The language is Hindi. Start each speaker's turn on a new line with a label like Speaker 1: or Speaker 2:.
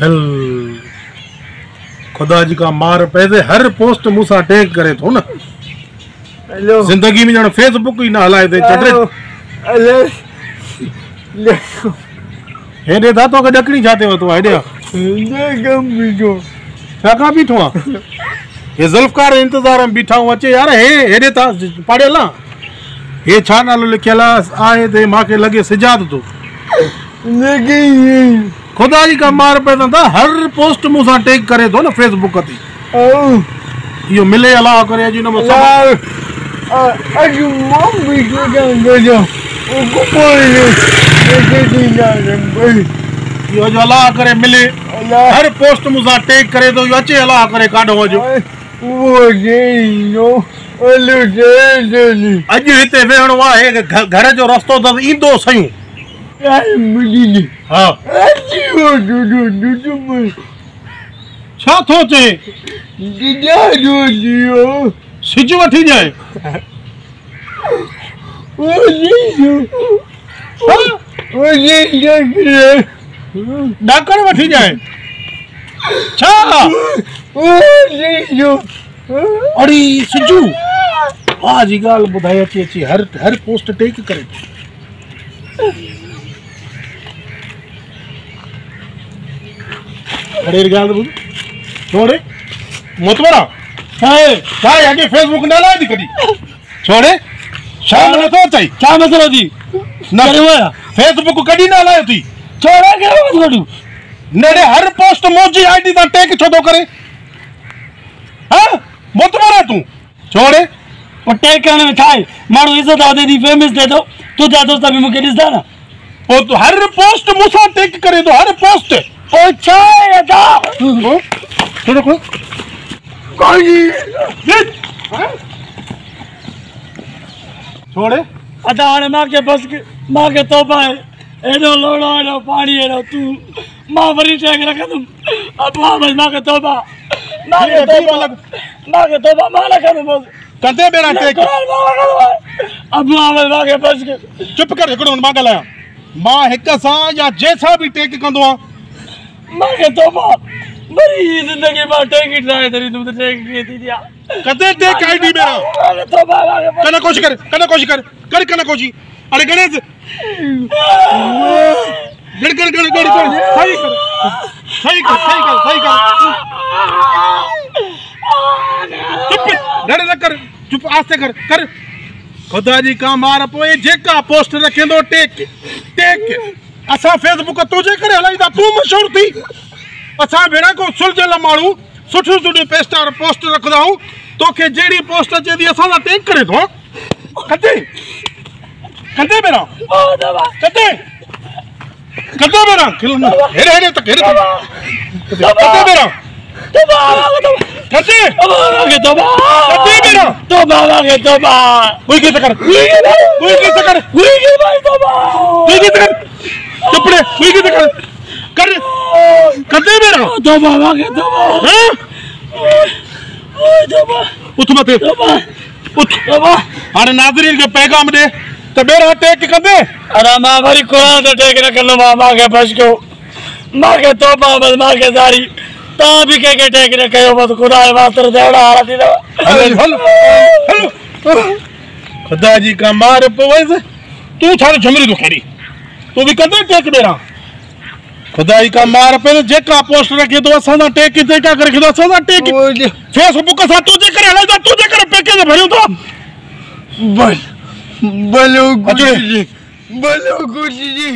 Speaker 1: हल खुदा जी का मार पैसे हर पोस्ट मुसा टैग करे थो ना।
Speaker 2: हेलो
Speaker 1: जिंदगी में ॼण फेसबुक ही ना हलाए थे चटरे
Speaker 2: हेलो
Speaker 1: हेडे था तो के ॾकणी छा थिएव तूं हेडे
Speaker 2: कम बीठो
Speaker 1: छा का बीठो आहे ये ज़ुल्फ़कार इंतज़ार में बीठा हूं अचे यार हे हेडे था पढ़ियल आहे हे छा नालो लिखियल आहे ते मांखे लॻे सिजाद तो
Speaker 2: लेकिन
Speaker 1: खुदा जी का मार पैदा था हर पोस्ट मुसा टैग करे थो न फेसबुक ते यो मिले अलाह करे अॼु न
Speaker 2: यार आज मम बीठो गजो ओ
Speaker 1: यो जो अलाह करे मिले हर पोस्ट मुसा टैग करे तो यो अचे अलाह करे काढो अॼु
Speaker 2: वो जे नो हेलो जे
Speaker 1: अॼु हिते वेहणो आहे घर जो रस्तो त ईंदो सयूं
Speaker 2: यार मुझे
Speaker 1: हाँ
Speaker 2: वो दू
Speaker 1: छा थो चए
Speaker 2: दिया दियो
Speaker 1: सिज वठी जाए
Speaker 2: वो जे
Speaker 1: डाकण वठी जाए छा अड़ी सिजू वाह जी ॻाल्हि ॿुधाए अची अची हर पोस्ट टैग करे अरे ॻाल्हि ॿुध छोड़े मोतवरा छा आगे फेसबुक न हलाए थी कॾहिं छोड़े शाम नथो अचई छा मसलो थी न फेसबुक कॾहिं न हलायो थी छोड़े कहिड़ो मसलो नेड़े हर पोस्ट मुंहिंजी आईडी तां टैग छो थो करे हाँ मोतवरा तूं छोड़े
Speaker 3: टैग करण में छा आहे माण्हू इज़त आहे दी फेमस थिए थो तुंहिंजा दोस्त बि मूंखे ॾिसंदा न
Speaker 1: पोइ तूं हर पोस्ट मूंसां टैग करे थो हर पोस्ट
Speaker 3: पोइ छा आहे
Speaker 1: थोड़ो को छोड़े
Speaker 3: अदा हाणे मूंखे बसि मूंखे तौबा आहे एॾो लोड़ो एॾो पाणी एॾो तूं मां वरी टैग रखंदुमि अबा बसि मूंखे तौबा मां न कंदुमि
Speaker 1: कंदे बेरा टैग
Speaker 3: अबा बसि मूंखे बसि
Speaker 1: चुप कर हिकिड़ो मां ॻाल्हायां मां हिक सां या जंहिंसां बि टैग कंदो आहियां
Speaker 3: मूंखे तौबा वरी ज़िंदगी मां टैग ई ट्राए करी तुम त टैग कीअं थी ॾियां
Speaker 1: कदे टैग आईडी मेरा
Speaker 3: तौबा
Speaker 1: कना कोशिश कर कना कोशिश अरे गणेश गड़ सही कर चुप कर चुप आस्ते कर खुदा जी का मार पोए जेका पोस्ट रखेंदो टेक असा फेसबुक तुझे करे हलाईदा तू मशहूर थी असा भेड़ा को सुलझल माण्हू सुठो पोस्ट रखदा हूं तोखे जेड़ी पोस्ट अचे थी असा टेक करे तो कदे बेरा खिलना हेरे तक कदे बेरा कदे बेरा कोई कैसे कर चुपड़े कोई कैसे कर कदे बेरा उठ मत उठ हाणे नाज़रीन के पैगाम दे तो बेरा टैग कंदे
Speaker 3: अरे मां वरी कुरान ते टैग न कंदो मांखे बस कयो मांखे तौबा बस मांखे सारी ता भी के टैग न कयो बस खुदा जे वास्ते देवड़ा हाल थी
Speaker 1: खुदा जी का मार पवस तू छा झमरी तो खड़ी तू भी कंदे टैग बेरा खुदा जी का मार पे जेका पोस्ट रखे तो असा टैग के जेका करे खिदा असा टैग फेसबुक सा तू जे करे हला तू जे करे पैकेज भरियो तो
Speaker 2: बलो कुछ जी